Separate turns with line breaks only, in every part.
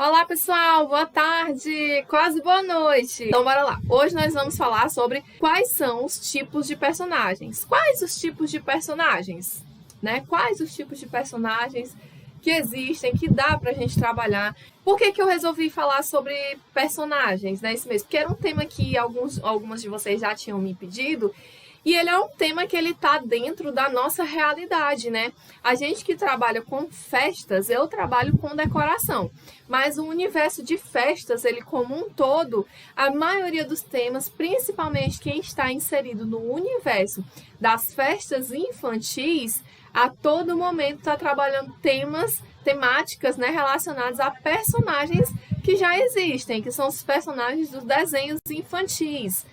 Olá pessoal, boa tarde, quase boa noite. Então bora lá. Hoje nós vamos falar sobre quais são os tipos de personagens. Quais os tipos de personagens, né? Quais os tipos de personagens que existem, que dá pra gente trabalhar. Por que que eu resolvi falar sobre personagens, né? Isso mesmo, porque era um tema que algumas de vocês já tinham me pedido. E ele é um tema que ele tá dentro da nossa realidade, né? A gente que trabalha com festas, eu trabalho com decoração. Mas o universo de festas, ele como um todo, a maioria dos temas, principalmente quem está inserido no universo das festas infantis, a todo momento está trabalhando temáticas, né, relacionadas a personagens que já existem, que são os personagens dos desenhos infantis.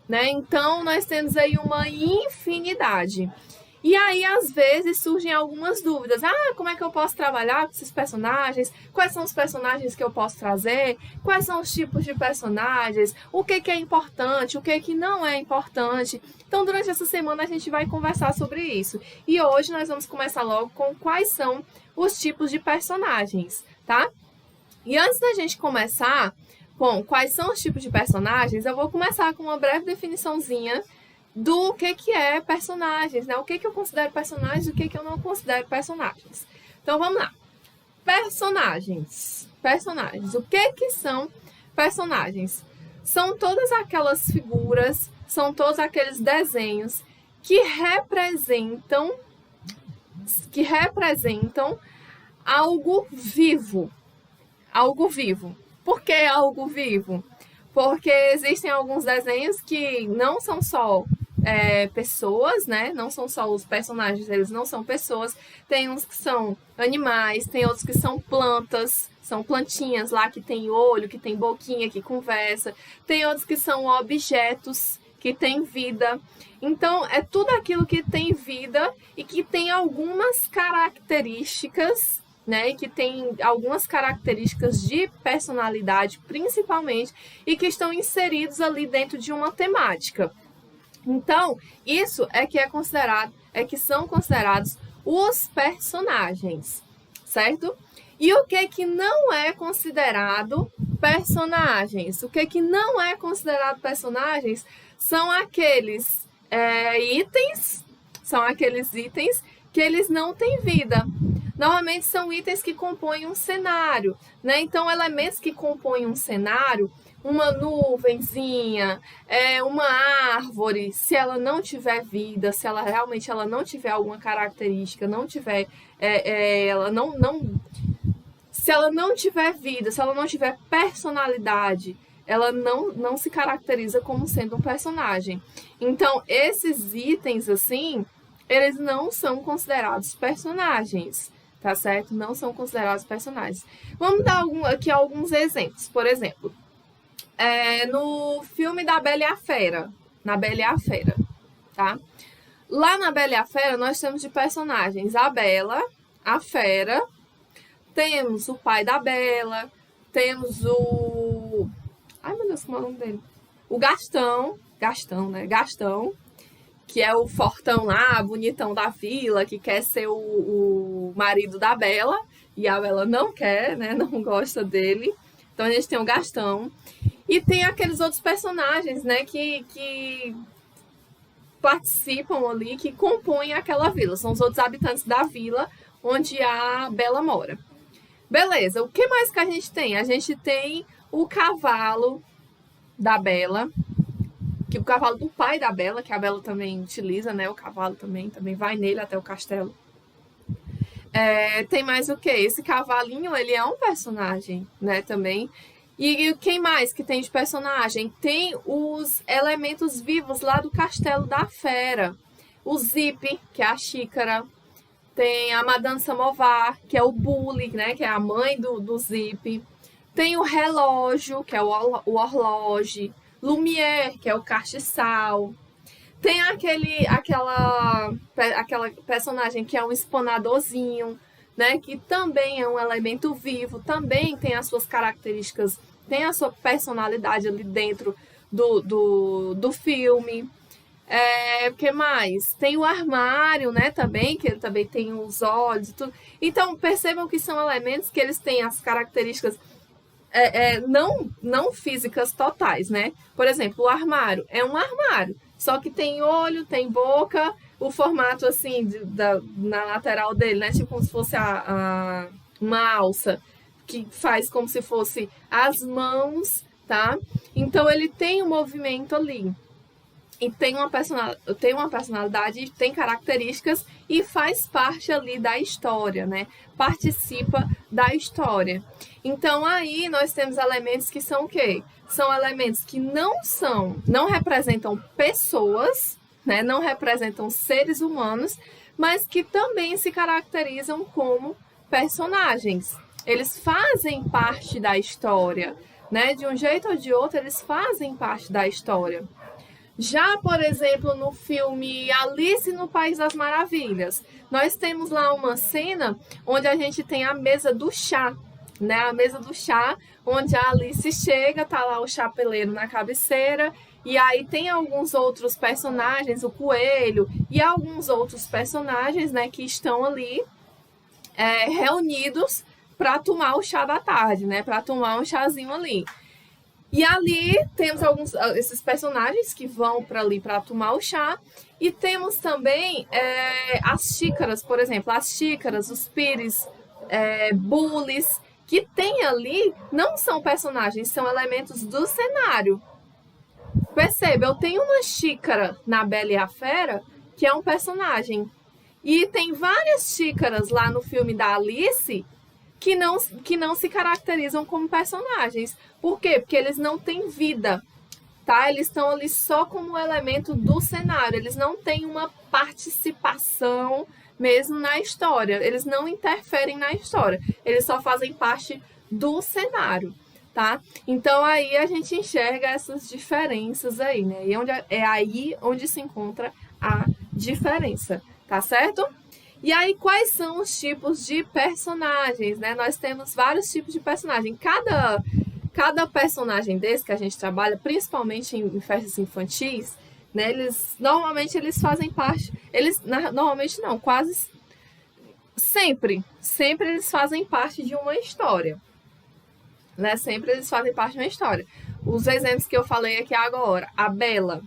Né? Então, nós temos aí uma infinidade. E aí, às vezes, surgem algumas dúvidas. Como é que eu posso trabalhar com esses personagens? Quais são os personagens que eu posso trazer? Quais são os tipos de personagens? O que é importante? O que não é importante? Então, durante essa semana, a gente vai conversar sobre isso. E hoje, nós vamos começar logo com quais são os tipos de personagens, tá? E antes da gente começar com quais são os tipos de personagens, eu vou começar com uma breve definiçãozinha do que é personagens, né? O que eu considero personagens e o que eu não considero personagens. Então, vamos lá. Personagens. Personagens. O que são personagens? São todas aquelas figuras, são todos aqueles desenhos que representam algo vivo. Algo vivo. Por que algo vivo? Porque existem alguns desenhos que não são só pessoas, né? Não são só os personagens, eles não são pessoas. Tem uns que são animais, tem outros que são plantas, são plantinhas lá que tem olho, que tem boquinha, que conversa. Tem outros que são objetos que têm vida. Então, é tudo aquilo que tem vida e que tem algumas características, né, e que tem algumas características de personalidade, principalmente, e que estão inseridos ali dentro de uma temática. Então, isso é que são considerados os personagens, certo? E o que não é considerado personagens? O que não é considerado personagens são aqueles itens que eles não têm vida. Normalmente são itens que compõem um cenário, né? Então, elementos que compõem um cenário, uma nuvenzinha, uma árvore, se ela não tiver vida, se ela realmente não tiver alguma característica, não tiver, se ela não tiver vida, se ela não tiver personalidade, ela não se caracteriza como sendo um personagem. Então, esses itens, assim, eles não são considerados personagens, tá certo? Não são considerados personagens. Vamos dar aqui alguns exemplos. Por exemplo, no filme da Bela e a Fera, na Bela e a Fera, tá? Lá na Bela e a Fera, nós temos de personagens a Bela, a Fera, temos o pai da Bela, temos o... Ai, meu Deus, como é o nome dele? O Gastão, né? Gastão, que é o fortão lá, bonitão da vila, que quer ser o marido da Bela, e a Bela não quer, né? Não gosta dele. Então, a gente tem o Gastão. E tem aqueles outros personagens, né? Que participam ali, que compõem aquela vila. São os outros habitantes da vila onde a Bela mora. Beleza, o que mais que a gente tem? A gente tem o cavalo da Bela, que o cavalo do pai da Bela, que a Bela também utiliza, né? O cavalo também vai nele até o castelo. Tem mais o quê? Esse cavalinho, ele é um personagem, né? Também. E quem mais que tem de personagem? Tem os elementos vivos lá do castelo da Fera. O Zip, que é a xícara. Tem a Madame Samovar, que é o Bully, né? Que é a mãe do Zip. Tem o relógio, que é o horloge. Lumière, que é o castiçal. Tem aquela personagem que é um espanadorzinho, né? Que também é um elemento vivo, também tem as suas características, tem a sua personalidade ali dentro do filme. O que mais? Tem o armário, né, também, que ele também tem os olhos e tudo. Então, percebam que são elementos que eles têm as características não físicas totais, né? Por exemplo, o armário é um armário, só que tem olho, tem boca, o formato assim na lateral dele, né? Tipo como se fosse uma alça, que faz como se fosse as mãos, tá? Então ele tem um movimento ali. E tem uma personalidade, tem características e faz parte ali da história, né? Participa da história. Então aí nós temos elementos que são o quê? São elementos que não representam pessoas, né? Não representam seres humanos, mas que também se caracterizam como personagens. Eles fazem parte da história, né? De um jeito ou de outro, eles fazem parte da história. Já, por exemplo, no filme Alice no País das Maravilhas, nós temos lá uma cena onde a gente tem a mesa do chá, né? A mesa do chá, onde a Alice chega, tá lá o chapeleiro na cabeceira, e aí tem alguns outros personagens, o coelho e alguns outros personagens, né, que estão ali reunidos para tomar o chá da tarde, né? Para tomar um chazinho ali. E ali temos esses personagens que vão para ali para tomar o chá. E temos também as xícaras, por exemplo, as xícaras, os pires, bules, que tem ali, não são personagens, são elementos do cenário. Perceba, eu tenho uma xícara na Bela e a Fera, que é um personagem. E tem várias xícaras lá no filme da Alice que não se caracterizam como personagens. Por quê? Porque eles não têm vida, tá? Eles estão ali só como elemento do cenário. Eles não têm uma participação mesmo na história. Eles não interferem na história. Eles só fazem parte do cenário, tá? Então aí a gente enxerga essas diferenças aí, né? E é aí onde se encontra a diferença, tá certo? E aí, quais são os tipos de personagens, né? Nós temos vários tipos de personagem. Cada personagem desse que a gente trabalha, principalmente em festas infantis, né? Normalmente eles fazem parte... Normalmente não, quase sempre eles fazem parte de uma história. Né? Sempre eles fazem parte de uma história. Os exemplos que eu falei aqui agora. A Bela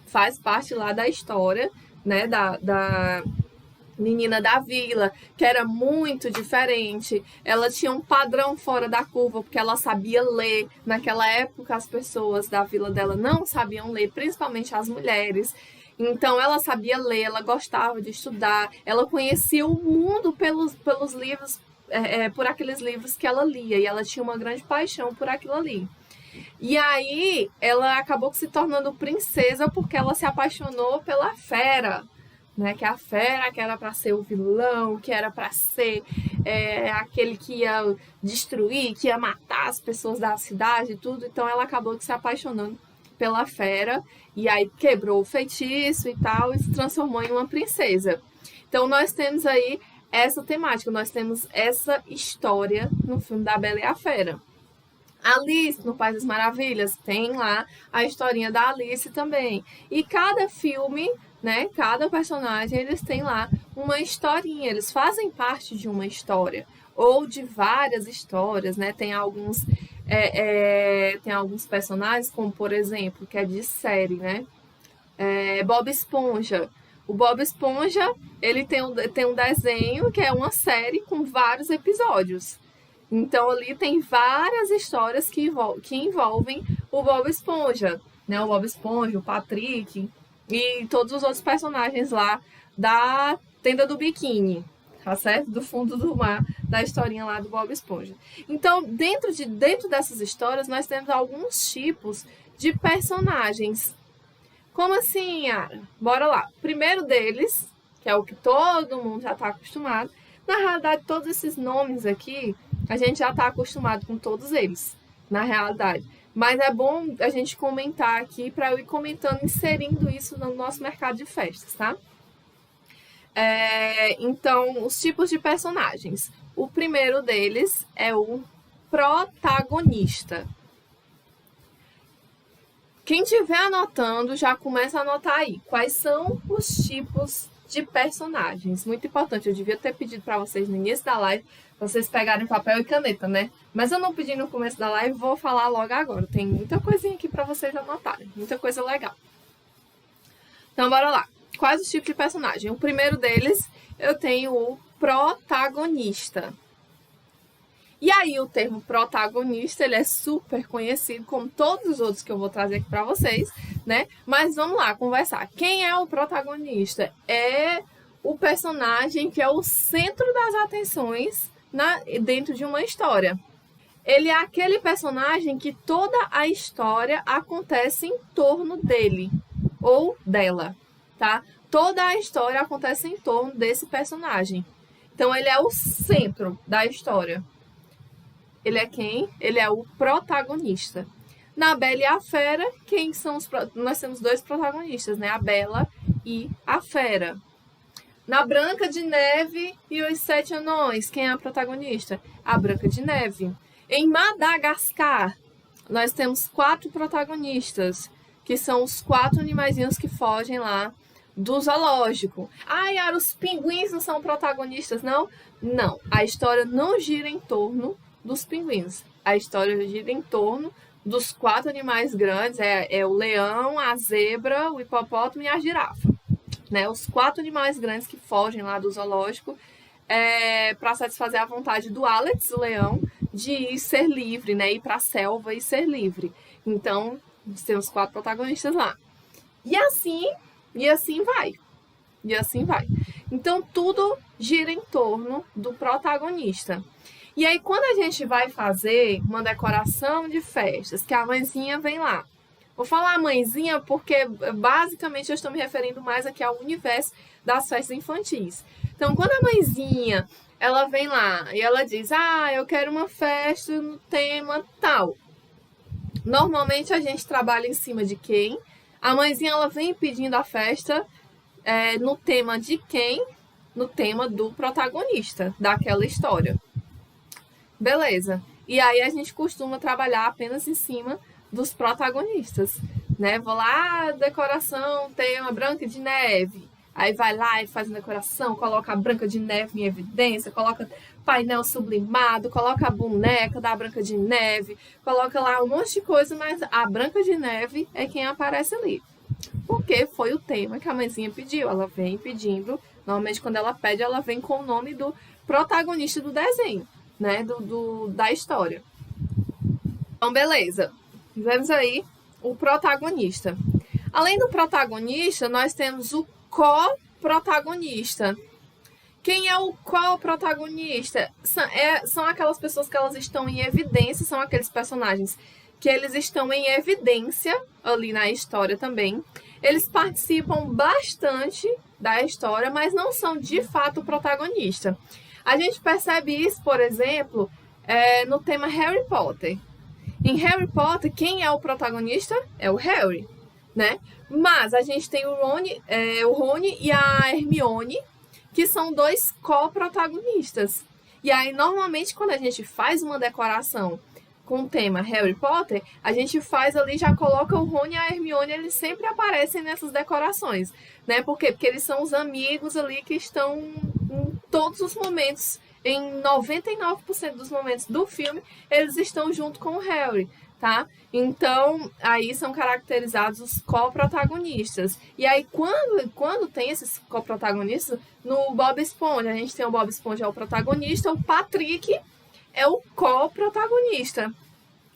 faz parte lá da história, né? Da menina da vila, que era muito diferente. Ela tinha um padrão fora da curva, porque ela sabia ler. Naquela época, as pessoas da vila dela não sabiam ler, principalmente as mulheres. Então, ela sabia ler, ela gostava de estudar, ela conhecia o mundo pelos livros, por aqueles livros que ela lia, e ela tinha uma grande paixão por aquilo ali. E aí, ela acabou se tornando princesa porque ela se apaixonou pela Fera, né? Que a Fera, que era para ser o vilão, que era para ser aquele que ia destruir, que ia matar as pessoas da cidade e tudo. Então ela acabou se apaixonando pela Fera e aí quebrou o feitiço e tal e se transformou em uma princesa. Então nós temos aí essa temática, nós temos essa história no filme da Bela e a Fera. Alice no País das Maravilhas tem lá a historinha da Alice também. E cada filme, né, cada personagem, eles têm lá uma historinha, eles fazem parte de uma história ou de várias histórias, né? Tem alguns personagens, como por exemplo, que é de série, né? Bob Esponja. O Bob Esponja, ele tem um desenho que é uma série com vários episódios. Então ali tem várias histórias que envolvem o Bob Esponja, né? O Bob Esponja, o Patrick e todos os outros personagens lá da Tenda do Biquíni, tá certo? Do fundo do mar, da historinha lá do Bob Esponja. Então, dentro dessas histórias, nós temos alguns tipos de personagens. Como assim, Yara? Bora lá. O primeiro deles, que é o que todo mundo já está acostumado. Na realidade, todos esses nomes aqui, a gente já está acostumado com todos eles, na realidade. Mas é bom a gente comentar aqui para eu ir comentando, inserindo isso no nosso mercado de festas, tá? Então, os tipos de personagens. O primeiro deles é o protagonista. Quem estiver anotando, já começa a anotar aí. Quais são os tipos de personagens. Muito importante, eu devia ter pedido para vocês no início da live, vocês pegarem papel e caneta, né? Mas eu não pedi no começo da live, vou falar logo agora. Tem muita coisinha aqui para vocês anotarem, muita coisa legal. Então, bora lá. Quais os tipos de personagem? O primeiro deles, eu tenho o protagonista. E aí, o termo protagonista, ele é super conhecido, como todos os outros que eu vou trazer aqui para vocês, né? Mas vamos lá, conversar. Quem é o protagonista? É o personagem que é o centro das atenções dentro de uma história. Ele é aquele personagem que toda a história acontece em torno dele ou dela, tá? Toda a história acontece em torno desse personagem. Então, ele é o centro da história. Ele é quem? Ele é o protagonista. Na Bela e a Fera, quem são nós temos dois protagonistas, né? A Bela e a Fera. Na Branca de Neve e os Sete Anões, quem é a protagonista? A Branca de Neve. Em Madagascar, nós temos 4 protagonistas, que são os 4 animaizinhos que fogem lá do zoológico. Ai, Yara, os pinguins não são protagonistas, não? Não, a história não gira em torno dos pinguins. A história gira em torno dos 4 animais grandes, é o leão, a zebra, o hipopótamo e a girafa. Né? Os 4 animais grandes que fogem lá do zoológico para satisfazer a vontade do Alex, o leão, de ser livre, né? Ir para a selva e ser livre. Então, temos 4 protagonistas lá. E assim vai. E assim vai. Então, tudo gira em torno do protagonista. E aí, quando a gente vai fazer uma decoração de festas, que a mãezinha vem lá. Vou falar mãezinha porque, basicamente, eu estou me referindo mais aqui ao universo das festas infantis. Então, quando a mãezinha, ela vem lá e ela diz, eu quero uma festa no tema tal. Normalmente, a gente trabalha em cima de quem? A mãezinha, ela vem pedindo a festa no tema de quem? No tema do protagonista daquela história. Beleza. E aí, a gente costuma trabalhar apenas em cima dos protagonistas, né? Vou lá, decoração, tema Branca de Neve. Aí vai lá e faz a decoração, coloca a Branca de Neve em evidência, coloca painel sublimado, coloca a boneca da Branca de Neve, coloca lá um monte de coisa, mas a Branca de Neve é quem aparece ali. Porque foi o tema que a mãezinha pediu. Ela vem pedindo, normalmente quando ela pede, ela vem com o nome do protagonista do desenho, né? Da história. Então, beleza. Vemos aí o protagonista. Além do protagonista, nós temos o co-protagonista. Quem é o co-protagonista? São aquelas pessoas que elas estão em evidência, são aqueles personagens que eles estão em evidência ali na história também. Eles participam bastante da história, mas não são de fato o protagonista. A gente percebe isso, por exemplo, no tema Harry Potter. Em Harry Potter, quem é o protagonista? É o Harry, né? Mas a gente tem o Rony e a Hermione, que são 2 co-protagonistas. E aí, normalmente, quando a gente faz uma decoração com o tema Harry Potter, a gente faz ali, já coloca o Rony e a Hermione, eles sempre aparecem nessas decorações, né? Por quê? Porque eles são os amigos ali que estão em todos os momentos. Em 99% dos momentos do filme, eles estão junto com o Harry, tá? Então, aí são caracterizados os co-protagonistas. E aí, quando tem esses co-protagonistas, no Bob Esponja, a gente tem o Bob Esponja é o protagonista, o Patrick é o co-protagonista.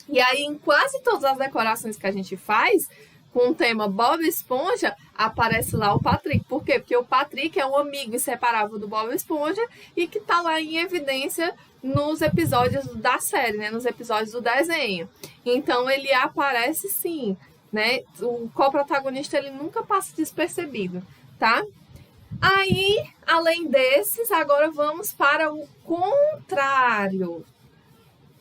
E aí, em quase todas as decorações que a gente faz, com o tema Bob Esponja, aparece lá o Patrick. Por quê? Porque o Patrick é um amigo inseparável do Bob Esponja e que tá lá em evidência nos episódios da série, né? Nos episódios do desenho. Então, ele aparece sim, né? O co-protagonista, ele nunca passa despercebido, tá? Aí, além desses, agora vamos para o contrário.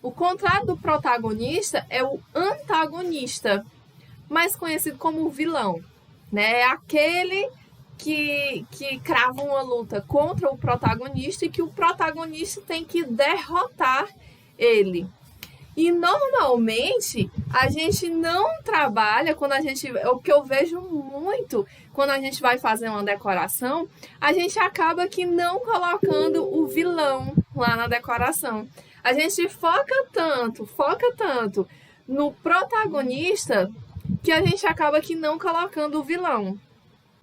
O contrário do protagonista é o antagonista, mais conhecido como vilão, né? É aquele que crava uma luta contra o protagonista e que o protagonista tem que derrotar ele. E normalmente a gente não trabalha quando a gente. O que eu vejo muito quando a gente vai fazer uma decoração, a gente acaba que não colocando o vilão lá na decoração. A gente foca tanto no protagonista que a gente acaba que não colocando o vilão.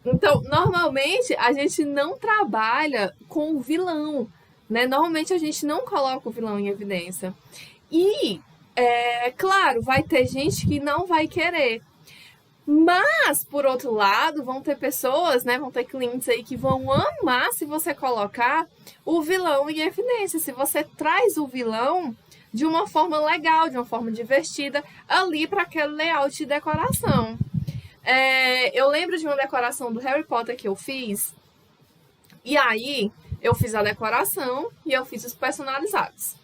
Então, normalmente a gente não trabalha com o vilão, né? Normalmente a gente não coloca o vilão em evidência. E, claro, vai ter gente que não vai querer. Mas, por outro lado, vão ter pessoas, né? Vão ter clientes aí que vão amar se você colocar o vilão em evidência. Se você traz o vilão de uma forma legal, de uma forma divertida, ali para aquele layout de decoração. Eu lembro de uma decoração do Harry Potter que eu fiz. E aí, eu fiz a decoração e eu fiz os personalizados.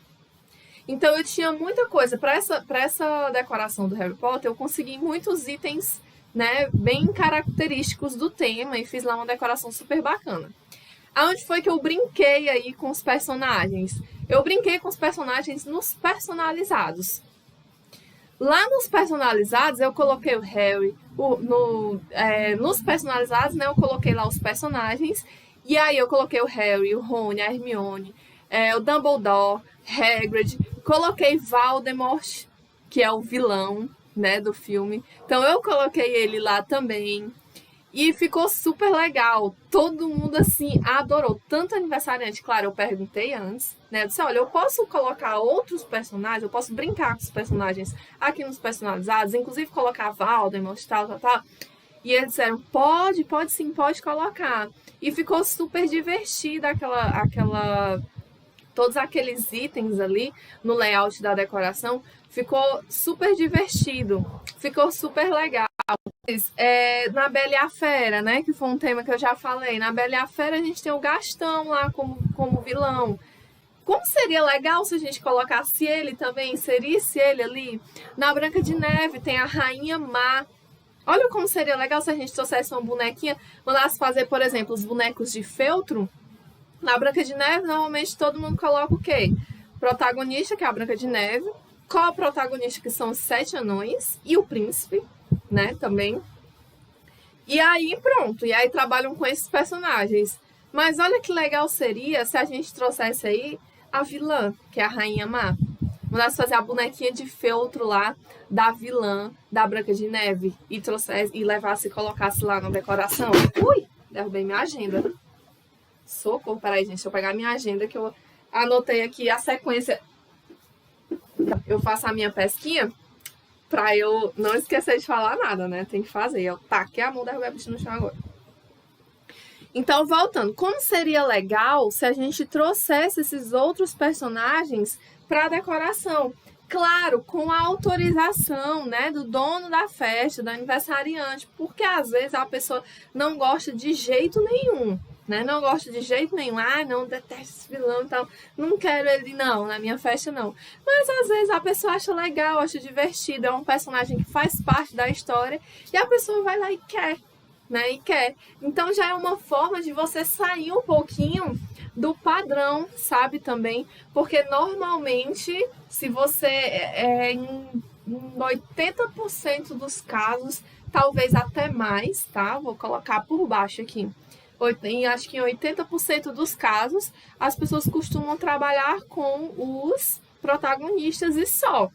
Então eu tinha muita coisa. Para essa decoração do Harry Potter, eu consegui muitos itens, né, bem característicos do tema e fiz lá uma decoração super bacana. Aonde foi que eu brinquei aí com os personagens? Eu brinquei com os personagens nos personalizados. Lá nos personalizados, eu coloquei o Harry. Nos personalizados, né, eu coloquei lá os personagens. E aí eu coloquei o Harry, o Rony, a Hermione, o Dumbledore, Hagrid. Coloquei Voldemort, que é o vilão, né, do filme. Então eu coloquei ele lá também. E ficou super legal. Todo mundo, assim, adorou. Tanto aniversariante, claro, eu perguntei antes, né? Eu disse, olha, eu posso colocar outros personagens, eu posso brincar com os personagens aqui nos personalizados, inclusive colocar Voldemort, tal. E eles disseram, pode sim, pode colocar. E ficou super divertida todos aqueles itens ali no layout da decoração. Ficou super divertido. Ficou super legal. Na Bela e a Fera, né? Que foi um tema que eu já falei. Na Bela e a Fera a gente tem o Gastão lá como vilão. Como seria legal se a gente colocasse ele também, inserisse ele ali? Na Branca de Neve tem a Rainha Má. Olha como seria legal se a gente trouxesse uma bonequinha, mandasse fazer, por exemplo, os bonecos de feltro. Na Branca de Neve, normalmente todo mundo coloca o quê? Protagonista, que é a Branca de Neve. Co-protagonista, que são os 7 anões. E o príncipe, né, também. E aí, pronto. E aí trabalham com esses personagens. Mas olha que legal seria se a gente trouxesse aí a vilã, que é a Rainha Má. Mandasse fazer a bonequinha de feltro lá da vilã da Branca de Neve e levasse e colocasse lá na decoração. Ui, derrubei minha agenda. Socorro, peraí, gente, deixa eu pegar minha agenda que eu anotei aqui a sequência. Eu faço a minha pesquinha pra eu não esquecer de falar nada, né? Tem que fazer. Eu taquei a mão, derrubei a bicha no chão agora. Então, voltando, como seria legal se a gente trouxesse esses outros personagens para a decoração? Claro, com a autorização, né, do dono da festa, do aniversariante, porque às vezes a pessoa não gosta de jeito nenhum, né? Não gosta de jeito nenhum. Ah, não, detesto esse vilão e tal. Não quero ele, não, na minha festa, não. Mas às vezes a pessoa acha legal, acha divertido, é um personagem que faz parte da história e a pessoa vai lá e quer. Né, e quer. Então já é uma forma de você sair um pouquinho do padrão, sabe, também, porque normalmente, se você em 80% dos casos, talvez até mais, tá? Vou colocar por baixo aqui. Acho que em 80% dos casos, as pessoas costumam trabalhar com os protagonistas e só,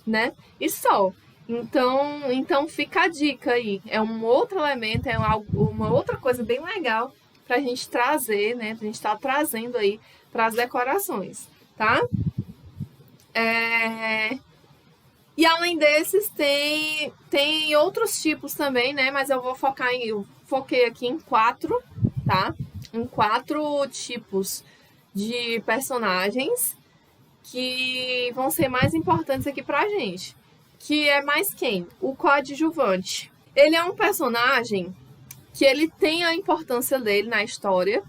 né? E só. Então fica a dica aí. É um outro elemento, uma outra coisa bem legal pra gente trazer, né? Pra gente estar trazendo aí para as decorações, tá? E além desses, tem outros tipos também, né? Mas eu foquei aqui em 4, tá? Em 4 tipos de personagens que vão ser mais importantes aqui pra gente. Que é mais quem? O coadjuvante. Ele é um personagem que ele tem a importância dele na história,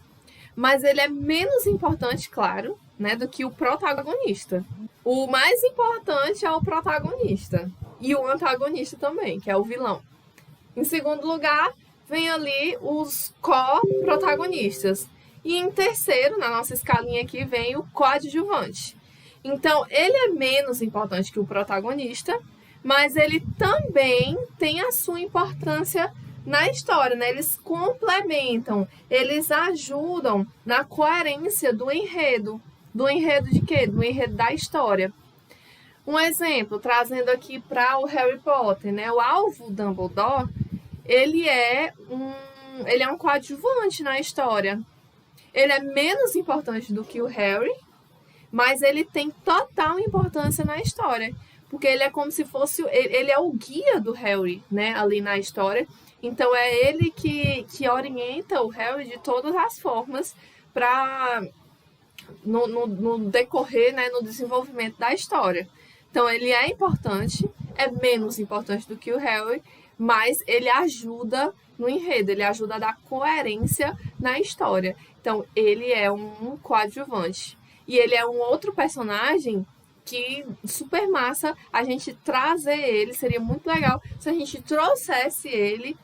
mas ele é menos importante, claro, né, do que o protagonista. O mais importante é o protagonista e o antagonista também, que é o vilão. Em segundo lugar, vem ali os co-protagonistas. E em terceiro, na nossa escalinha aqui, vem o coadjuvante. Então, ele é menos importante que o protagonista, mas ele também tem a sua importância na história, né? Eles complementam, eles ajudam na coerência do enredo. Do enredo de quê? Do enredo da história. Um exemplo, trazendo aqui para o Harry Potter, né? O Alvo Dumbledore, ele é um coadjuvante na história. Ele é menos importante do que o Harry, mas ele tem total importância na história, porque ele é como se fosse, ele é o guia do Harry, né, ali na história. Então é ele que orienta o Harry de todas as formas para no decorrer, né, no desenvolvimento da história. Então ele é importante, é menos importante do que o Harry, mas ele ajuda no enredo, ele ajuda a dar coerência na história. Então ele é um coadjuvante. E ele é um outro personagem que super massa a gente trazer ele. Seria muito legal se a gente trouxesse ele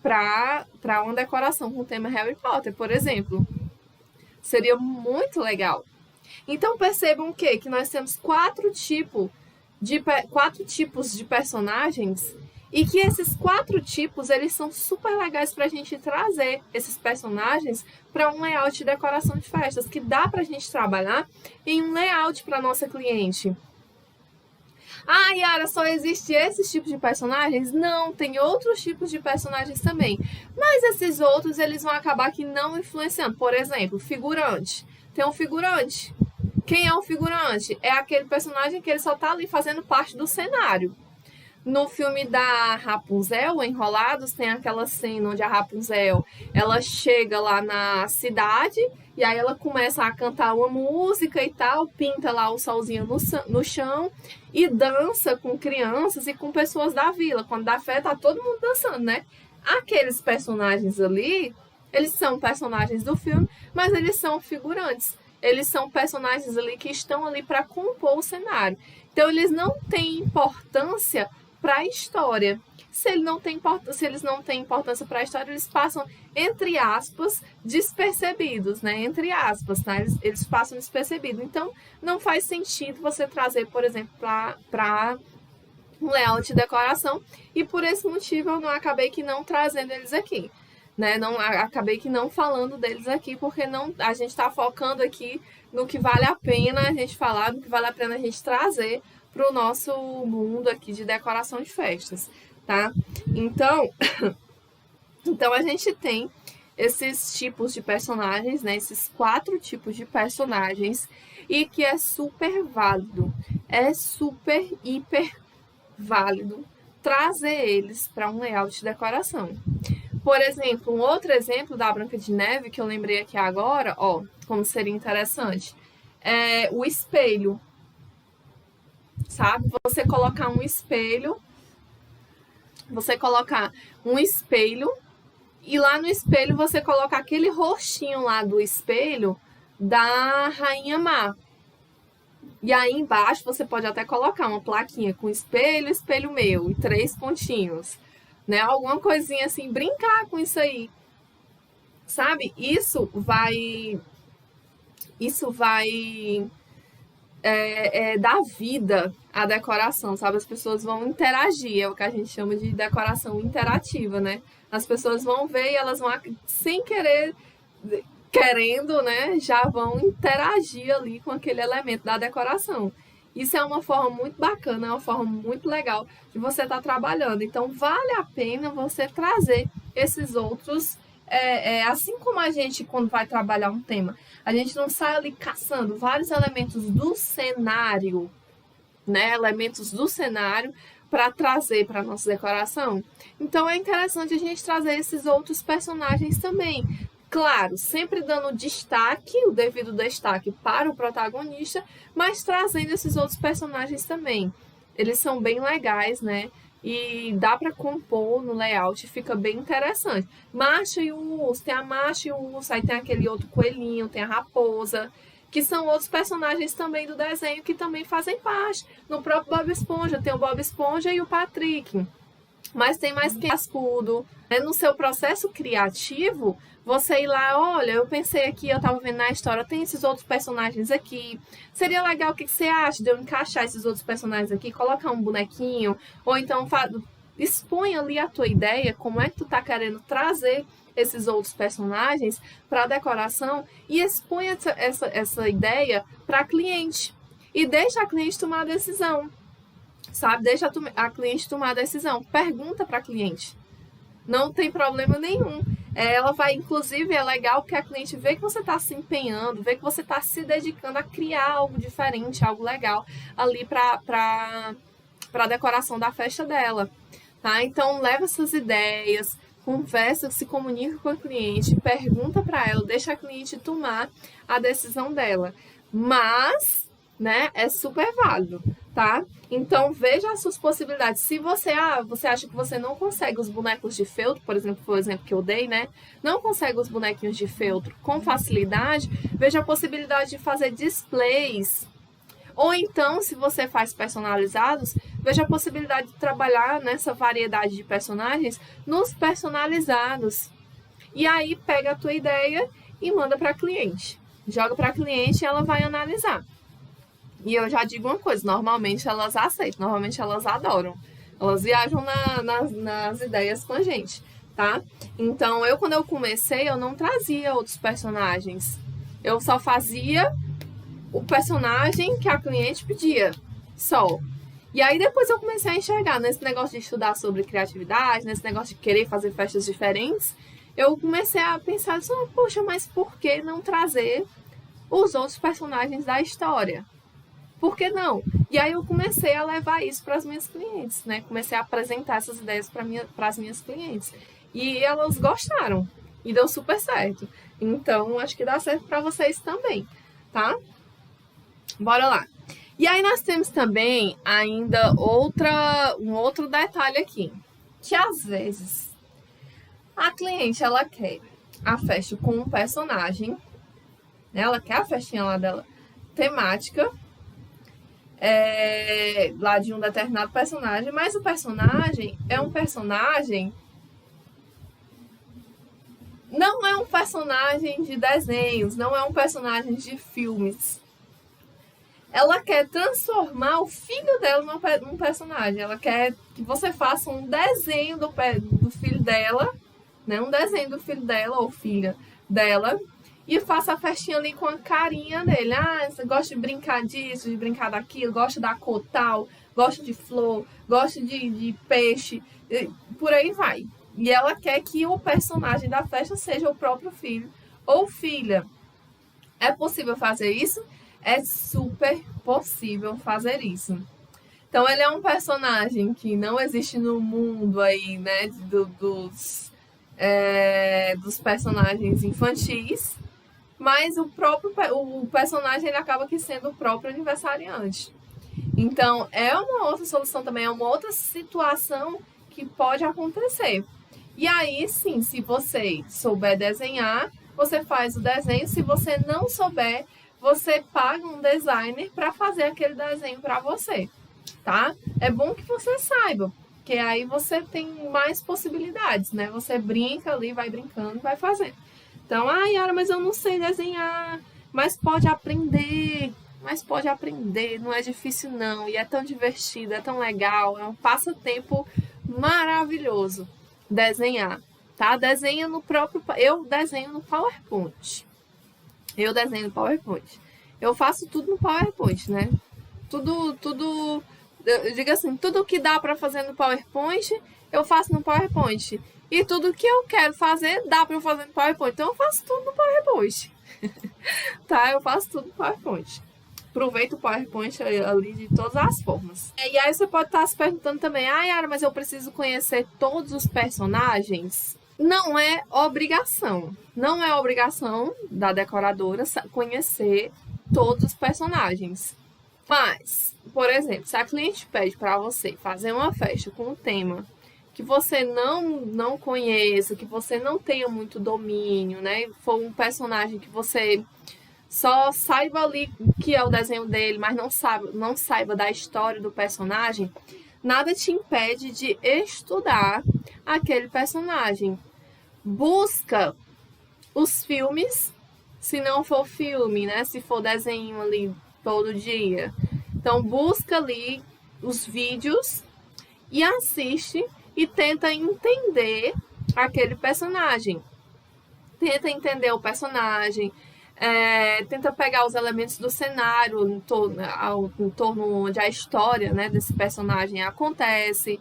para uma decoração com o tema Harry Potter, por exemplo. Seria muito legal. Então percebam o quê? Que nós temos quatro tipos de personagens e que esses quatro tipos, eles são super legais para a gente trazer esses personagens para um layout de decoração de festas, que dá para a gente trabalhar em um layout para nossa cliente. Ah, Yara, só existe esses tipos de personagens? Não, tem outros tipos de personagens também. Mas esses outros, eles vão acabar aqui não influenciando. Por exemplo, figurante. Tem um figurante. Quem é o figurante? É aquele personagem que ele só tá ali fazendo parte do cenário. No filme da Rapunzel, Enrolados, tem aquela cena onde a Rapunzel, ela chega lá na cidade e aí ela começa a cantar uma música e tal, pinta lá o solzinho no chão e dança com crianças e com pessoas da vila. Quando dá fé, tá todo mundo dançando, né? Aqueles personagens ali, eles são personagens do filme, mas eles são figurantes. Eles são personagens ali que estão ali para compor o cenário. Então, eles não têm importância para a história. Se eles não têm importância para a história, eles passam, entre aspas, despercebidos, né? Entre aspas, tá? Eles passam despercebidos. Então, não faz sentido você trazer, por exemplo, para um layout de decoração. E por esse motivo, eu não acabei que não trazendo eles aqui. Né? Não, acabei que não falando deles aqui, porque não, a gente está focando aqui no que vale a pena a gente falar, no que vale a pena a gente trazer para o nosso mundo aqui de decoração de festas, tá? Então a gente tem esses tipos de personagens, né? Esses 4 tipos de personagens e que é super válido, é super, hiper válido trazer eles para um layout de decoração. Por exemplo, um outro exemplo da Branca de Neve que eu lembrei aqui agora, ó, como seria interessante, é o espelho. Sabe? Você colocar um espelho e lá no espelho você colocar aquele rostinho lá do espelho da Rainha Má. E aí embaixo você pode até colocar uma plaquinha com espelho, espelho meu e 3 pontinhos, né? Alguma coisinha assim, brincar com isso aí. Sabe? Isso vai dar vida à decoração, sabe? As pessoas vão interagir, é o que a gente chama de decoração interativa, né? As pessoas vão ver e elas vão, sem querer, querendo, né? Já vão interagir ali com aquele elemento da decoração. Isso é uma forma muito bacana, é uma forma muito legal de você estar trabalhando. Então, vale a pena você trazer esses outros, assim como a gente, quando vai trabalhar um tema, a gente não sai ali caçando vários elementos do cenário, né? Elementos do cenário para trazer para a nossa decoração. Então, é interessante a gente trazer esses outros personagens também. Claro, sempre dando destaque, o devido destaque para o protagonista, mas trazendo esses outros personagens também. Eles são bem legais, né? E dá para compor no layout, fica bem interessante. Macha e o urso, tem a macha e o urso, aí tem aquele outro coelhinho, tem a raposa, que são outros personagens também do desenho que também fazem parte. No próprio Bob Esponja, tem o Bob Esponja e o Patrick. Mas tem mais que cascudo. No seu processo criativo, você ir lá, olha, eu pensei aqui, eu tava vendo na história, tem esses outros personagens aqui. Seria legal, o que você acha de eu encaixar esses outros personagens aqui, colocar um bonequinho, ou então expõe ali a tua ideia, como é que tu tá querendo trazer esses outros personagens para a decoração e expõe essa ideia para cliente. E deixa a cliente tomar a decisão, sabe? Deixa a cliente tomar a decisão. Pergunta para a cliente. Não tem problema nenhum. Ela vai, inclusive, é legal porque a cliente vê que você está se empenhando, vê que você está se dedicando a criar algo diferente, algo legal ali para a decoração da festa dela. Tá? Então, leva essas ideias, conversa, se comunica com a cliente, pergunta para ela, deixa a cliente tomar a decisão dela. Mas, né, é super válido, tá? Então, veja as suas possibilidades. Se você acha que você não consegue os bonecos de feltro, por exemplo, foi o exemplo que eu dei, né? Não consegue os bonequinhos de feltro com facilidade, veja a possibilidade de fazer displays. Ou então, se você faz personalizados, veja a possibilidade de trabalhar nessa variedade de personagens nos personalizados. E aí, pega a tua ideia e manda para a cliente. Joga para a cliente e ela vai analisar. E eu já digo uma coisa, normalmente elas aceitam, normalmente elas adoram. Elas viajam nas ideias com a gente, tá? Então, quando eu comecei, eu não trazia outros personagens. Eu só fazia o personagem que a cliente pedia, só. E aí depois eu comecei a enxergar nesse negócio de estudar sobre criatividade, nesse negócio de querer fazer festas diferentes, eu comecei a pensar assim, poxa, mas por que não trazer os outros personagens da história? Por que não? E aí eu comecei a levar isso para as minhas clientes, né? Comecei a apresentar essas ideias para as minhas clientes. E elas gostaram. E deu super certo. Então, acho que dá certo para vocês também, tá? Bora lá. E aí nós temos também ainda um outro detalhe aqui. Que às vezes a cliente, ela quer a festa com um personagem, né? Ela quer a festinha lá dela temática, lá de um determinado personagem, mas o personagem é um personagem, não é um personagem de desenhos, não é um personagem de filmes. Ela quer transformar o filho dela num personagem. Ela quer que você faça um desenho do filho dela, né? Um desenho do filho dela ou filha dela, e faça a festinha ali com a carinha dele. Você gosta de brincar disso, de brincar daquilo, gosta da cor tal, gosta de flor, gosta de peixe, por aí vai. E ela quer que o personagem da festa seja o próprio filho ou filha. É possível fazer isso? É super possível fazer isso. Então, ele é um personagem que não existe no mundo aí, né, dos personagens infantis, mas o personagem ele acaba que sendo o próprio aniversariante. Então, é uma outra solução também, é uma outra situação que pode acontecer. E aí, sim, se você souber desenhar, você faz o desenho. Se você não souber, você paga um designer para fazer aquele desenho para você, tá? É bom que você saiba, porque aí você tem mais possibilidades, né? Você brinca ali, vai brincando, vai fazendo. Então, Yara, mas eu não sei desenhar, mas pode aprender, não é difícil não, e é tão divertido, é tão legal, é um passatempo maravilhoso desenhar, tá? Desenha no próprio, eu desenho no PowerPoint. Eu faço tudo no PowerPoint, né? Tudo, eu digo assim, tudo que dá para fazer no PowerPoint, eu faço no PowerPoint. E tudo que eu quero fazer, dá para eu fazer no PowerPoint. Então, eu faço tudo no PowerPoint. Tá? Eu faço tudo no PowerPoint. Aproveito o PowerPoint ali de todas as formas. E aí, você pode estar se perguntando também, Yara, mas eu preciso conhecer todos os personagens? Não é obrigação. Não é obrigação da decoradora conhecer todos os personagens. Mas, por exemplo, se a cliente pede para você fazer uma festa com um tema que você não conheça, que você não tenha muito domínio, né? For um personagem que você só saiba ali que é o desenho dele, mas não saiba da história do personagem, nada te impede de estudar aquele personagem. Busca os filmes, se não for filme, né? Se for desenho ali todo dia. Então, busca ali os vídeos e assiste e tenta entender aquele personagem. Tenta entender o personagem, tenta pegar os elementos do cenário em torno onde a história, né, desse personagem acontece.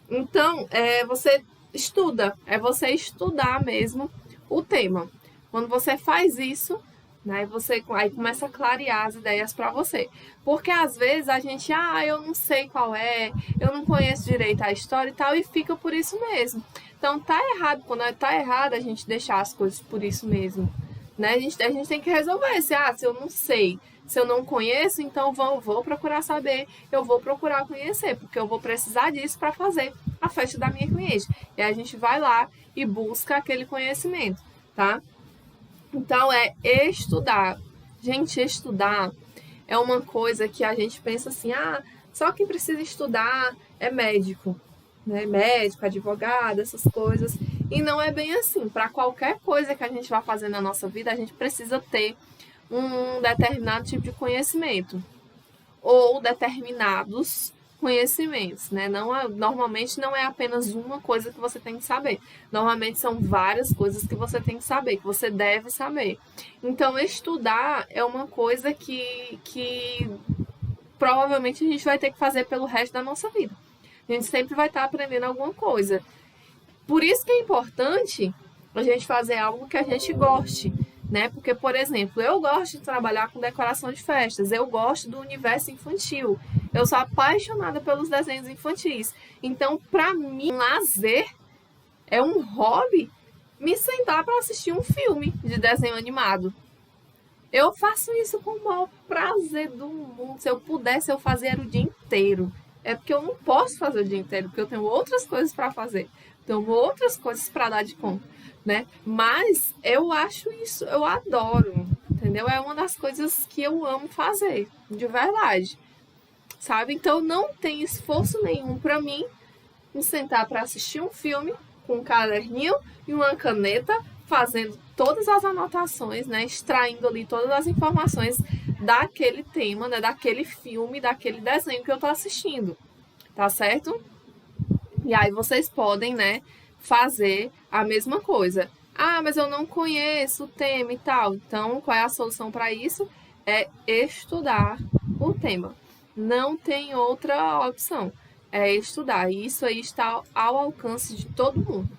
Então, você estuda, é você estudar mesmo o tema. Quando você faz isso, né, você aí começa a clarear as ideias para você. Porque às vezes a gente, eu não sei qual é, eu não conheço direito a história e tal, e fica por isso mesmo. Então tá errado, quando tá errado a gente deixar as coisas por isso mesmo. Né? A gente tem que resolver. Se eu não sei, se eu não conheço, então vou procurar saber, eu vou procurar conhecer, porque eu vou precisar disso para fazer a festa da minha cliente. E aí a gente vai lá e busca aquele conhecimento, tá? Então, estudar. Gente, estudar é uma coisa que a gente pensa assim, só quem precisa estudar é médico, né? Médico, advogado, essas coisas. E não é bem assim. Para qualquer coisa que a gente vai fazer na nossa vida, a gente precisa ter um determinado tipo de conhecimento. Ou determinados conhecimentos, né? Normalmente não é apenas uma coisa que você tem que saber. Normalmente são várias coisas que você tem que saber, que você deve saber. Então, estudar é uma coisa que provavelmente a gente vai ter que fazer pelo resto da nossa vida. A gente sempre vai estar aprendendo alguma coisa. Por isso que é importante a gente fazer algo que a gente goste, né? Porque, por exemplo, eu gosto de trabalhar com decoração de festas, eu gosto do universo infantil, eu sou apaixonada pelos desenhos infantis. Então, para mim, lazer é um hobby me sentar para assistir um filme de desenho animado. Eu faço isso com o maior prazer do mundo. Se eu pudesse, eu fazia o dia inteiro. É porque eu não posso fazer o dia inteiro, porque eu tenho outras coisas para fazer. Tenho outras coisas para dar de conta, né? Mas eu acho isso, eu adoro, entendeu? É uma das coisas que eu amo fazer, de verdade, sabe? Então não tem esforço nenhum para mim me sentar para assistir um filme com um caderninho e uma caneta, fazendo todas as anotações, né? Extraindo ali todas as informações daquele tema, né? Daquele filme, daquele desenho que eu tô assistindo, tá certo? E aí vocês podem, né, fazer a mesma coisa. Mas eu não conheço o tema e tal. Então, qual é a solução para isso? É estudar o tema. Não tem outra opção. É estudar. E isso aí está ao alcance de todo mundo.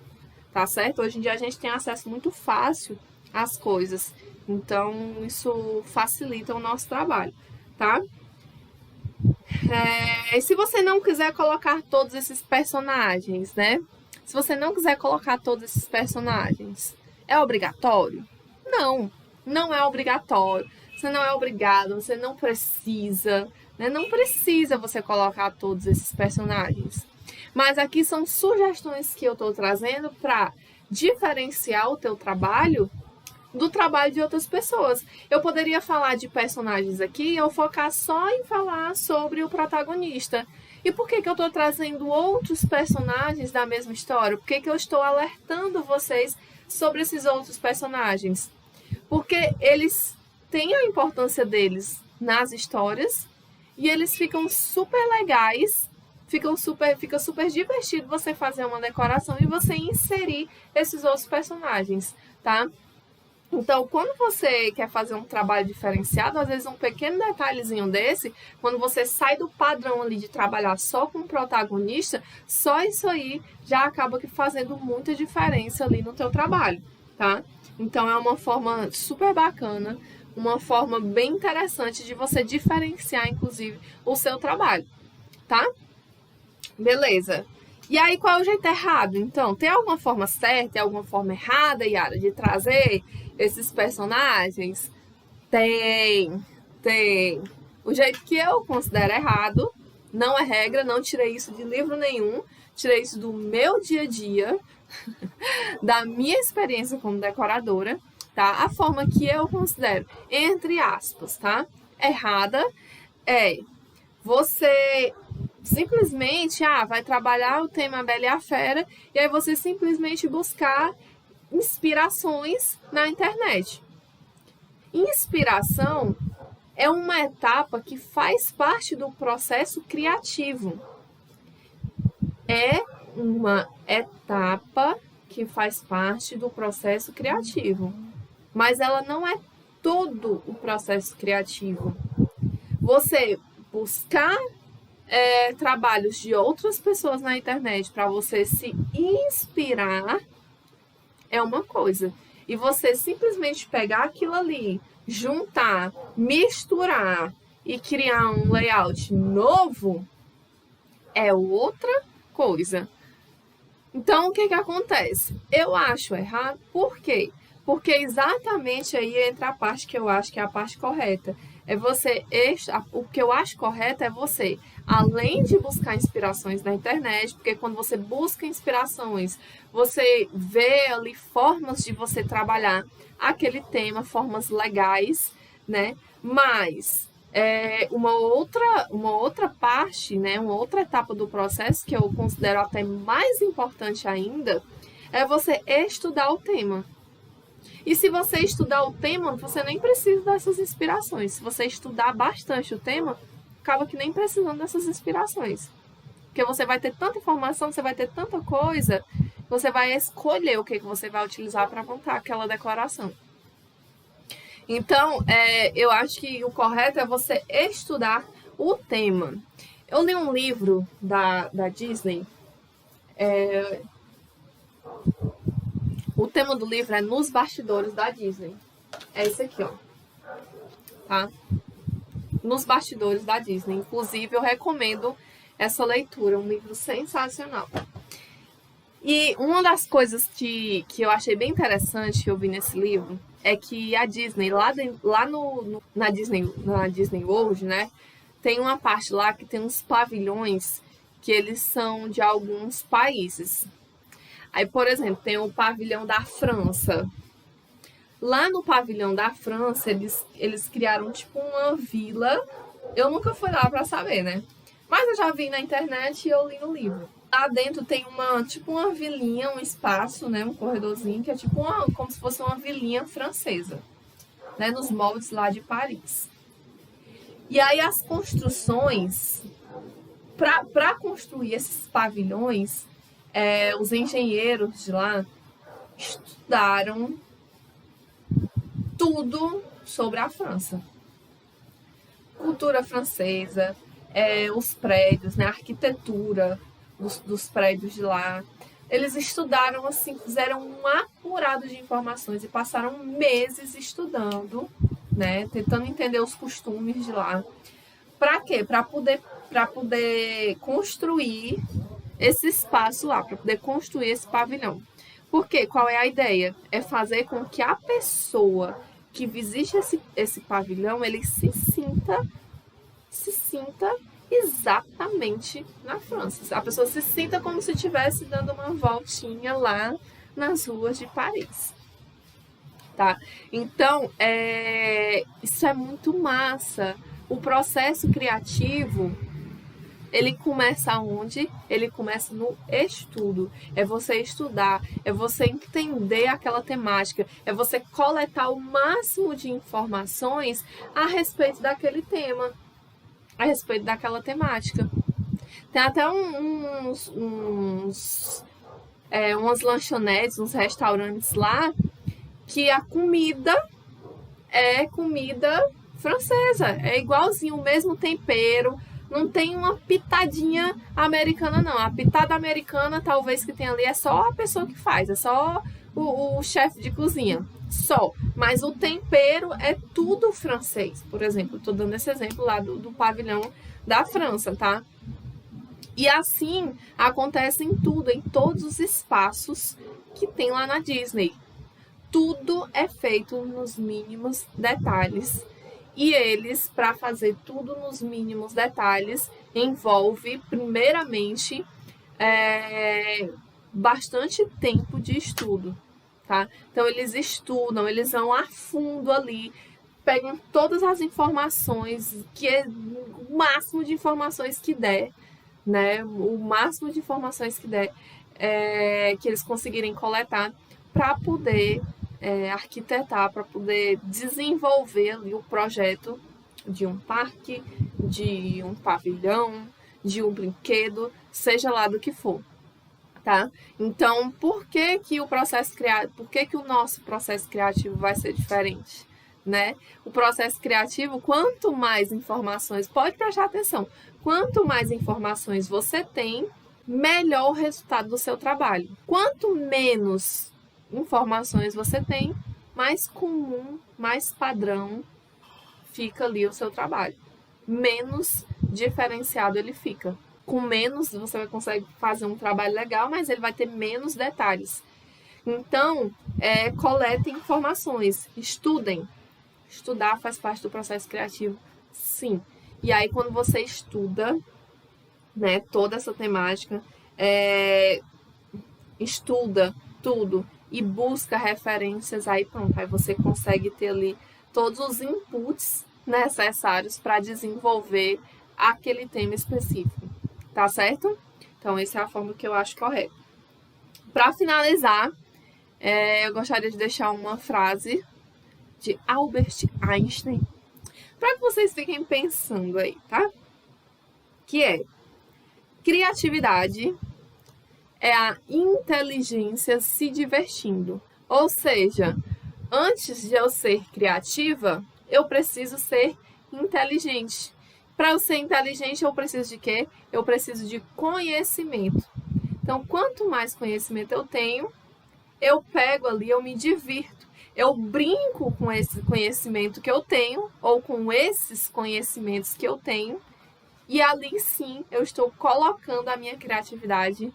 Tá certo? Hoje em dia a gente tem acesso muito fácil às coisas. Então, isso facilita o nosso trabalho, tá? E se você não quiser colocar todos esses personagens, né? Se você não quiser colocar todos esses personagens, é obrigatório? Não, não é obrigatório. Você não é obrigado, você não precisa, né? Não precisa você colocar todos esses personagens. Mas aqui são sugestões que eu estou trazendo para diferenciar o teu trabalho do trabalho de outras pessoas. Eu poderia falar de personagens aqui e eu focar só em falar sobre o protagonista. E por que eu estou trazendo outros personagens da mesma história? Por que eu estou alertando vocês sobre esses outros personagens? Porque eles têm a importância deles nas histórias e eles ficam super legais, fica super divertido você fazer uma decoração e você inserir esses outros personagens, tá? Então, quando você quer fazer um trabalho diferenciado, às vezes um pequeno detalhezinho desse, quando você sai do padrão ali de trabalhar só com o protagonista, só isso aí já acaba que fazendo muita diferença ali no teu trabalho, tá? Então, é uma forma super bacana, uma forma bem interessante de você diferenciar, inclusive, o seu trabalho, tá? Beleza. E aí, qual é o jeito errado? Então, tem alguma forma certa, tem alguma forma errada, Yara, de trazer esses personagens? Tem. O jeito que eu considero errado, não é regra, não tirei isso de livro nenhum, tirei isso do meu dia a dia, da minha experiência como decoradora, tá? A forma que eu considero, entre aspas, tá? Errada é você simplesmente, vai trabalhar o tema Bela e a Fera, e aí você simplesmente buscar inspirações na internet. Inspiração é uma etapa que faz parte do processo criativo. É uma etapa que faz parte do processo criativo, mas ela não é todo o processo criativo. Você buscar trabalhos de outras pessoas na internet para você se inspirar é uma coisa. E você simplesmente pegar aquilo ali, juntar, misturar e criar um layout novo é outra coisa. Então, o que acontece? Eu acho errado. Por quê? Porque exatamente aí entra a parte que eu acho que é a parte correta. O que eu acho correto é você, além de buscar inspirações na internet, porque quando você busca inspirações, você vê ali formas de você trabalhar aquele tema, formas legais, né? Mas uma outra parte, né? Uma outra etapa do processo que eu considero até mais importante ainda é você estudar o tema. E se você estudar o tema, você nem precisa dessas inspirações. Se você estudar bastante o tema, acaba que nem precisando dessas inspirações. Porque você vai ter tanta informação, você vai ter tanta coisa, você vai escolher o que você vai utilizar para montar aquela decoração. Então, eu acho que o correto é você estudar o tema. Eu li um livro da Disney. O tema do livro é Nos Bastidores da Disney. É esse aqui, ó. Tá? Nos Bastidores da Disney. Inclusive, eu recomendo essa leitura. Um livro sensacional. E uma das coisas que eu achei bem interessante que eu vi nesse livro é que a Disney, na Disney World, né? Tem uma parte lá que tem uns pavilhões que eles são de alguns países. Aí, por exemplo, tem o pavilhão da França. Lá no pavilhão da França, eles criaram tipo uma vila. Eu nunca fui lá para saber, né? Mas eu já vi na internet e eu li no livro. Lá dentro tem uma vilinha, um espaço, né? Um corredorzinho que é tipo como se fosse uma vilinha francesa, né? Nos moldes lá de Paris. E aí as construções, para construir esses pavilhões, os engenheiros de lá estudaram tudo sobre a França. Cultura francesa, os prédios, né, a arquitetura dos prédios de lá. Eles estudaram, assim, fizeram um apurado de informações e passaram meses estudando, né, tentando entender os costumes de lá. Para quê? Para poder construir esse espaço lá, para poder construir esse pavilhão. Porque qual é a ideia? É fazer com que a pessoa que visite esse pavilhão, ele se sinta exatamente na França. A pessoa se sinta como se estivesse dando uma voltinha lá nas ruas de Paris. Tá? Então, isso é muito massa. O processo criativo, ele começa onde? Ele começa no estudo. É você estudar, é você entender aquela temática, é você coletar o máximo de informações a respeito daquele tema, a respeito daquela temática. Tem até umas lanchonetes, uns restaurantes lá, que a comida é comida francesa. É igualzinho, o mesmo tempero. Não tem uma pitadinha americana, não. A pitada americana, talvez, que tem ali, é só a pessoa que faz. É só o chefe de cozinha. Só. Mas o tempero é tudo francês. Por exemplo, estou dando esse exemplo lá do pavilhão da França, tá? E assim acontece em tudo, em todos os espaços que tem lá na Disney. Tudo é feito nos mínimos detalhes. E eles, para fazer tudo nos mínimos detalhes, envolve, primeiramente, bastante tempo de estudo, tá? Então, eles estudam, eles vão a fundo ali, pegam todas as informações, o máximo de informações que der, né? O máximo de informações que der, que eles conseguirem coletar para poder arquitetar, para poder desenvolver ali o projeto de um parque, de um pavilhão, de um brinquedo, seja lá do que for, tá? Então, por que que o nosso processo criativo vai ser diferente, né? O processo criativo, quanto mais informações, pode prestar atenção, quanto mais informações você tem, melhor o resultado do seu trabalho. Quanto menos informações você tem, mais comum, mais padrão fica ali o seu trabalho. Menos diferenciado ele fica. Com menos, você vai conseguir fazer um trabalho legal, mas ele vai ter menos detalhes. Então, coletem informações, estudem. Estudar faz parte do processo criativo, sim. E aí, quando você estuda, né, toda essa temática, estuda tudo e busca referências, aí pronto, aí você consegue ter ali todos os inputs necessários para desenvolver aquele tema específico, tá certo? Então, essa é a forma que eu acho correta. Para finalizar, eu gostaria de deixar uma frase de Albert Einstein para que vocês fiquem pensando aí, tá? Que é: criatividade é a inteligência se divertindo. Ou seja, antes de eu ser criativa, eu preciso ser inteligente. Para eu ser inteligente, eu preciso de quê? Eu preciso de conhecimento. Então, quanto mais conhecimento eu tenho, eu pego ali, eu me divirto. Eu brinco com esse conhecimento que eu tenho, ou com esses conhecimentos que eu tenho, e ali sim eu estou colocando a minha criatividade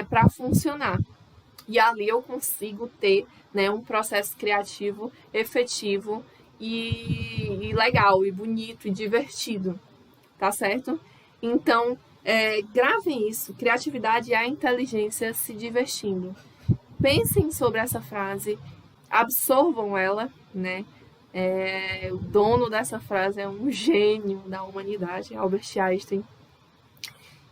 para funcionar. E ali eu consigo ter, né, um processo criativo efetivo e legal, e bonito, e divertido, tá certo? Então, gravem isso, criatividade é a inteligência se divertindo. Pensem sobre essa frase, absorvam ela, né? O dono dessa frase é um gênio da humanidade, Albert Einstein.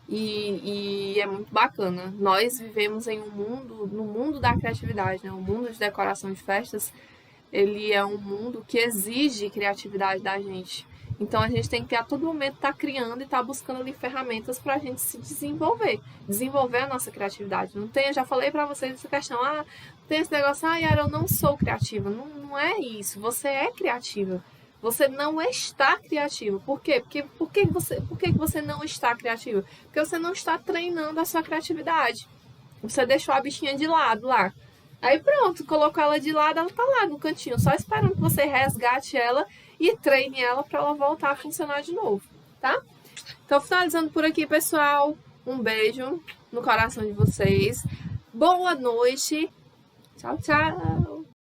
E é muito bacana. Nós vivemos em no mundo da criatividade, né? O mundo de decoração de festas, ele é um mundo que exige criatividade da gente. Então a gente tem que a todo momento estar criando e estar buscando ali ferramentas para a gente se desenvolver a nossa criatividade. Não tem, eu já falei para vocês essa questão, tem esse negócio, Yara, eu não sou criativa. Não, não é isso, você é criativa. Você não está criativo. Por quê? Por que você não está criativo? Porque você não está treinando a sua criatividade. Você deixou a bichinha de lado lá. Aí pronto, colocou ela de lado, ela tá lá no cantinho, só esperando que você resgate ela e treine ela para ela voltar a funcionar de novo, tá? Então, finalizando por aqui, pessoal. Um beijo no coração de vocês. Boa noite. Tchau, tchau.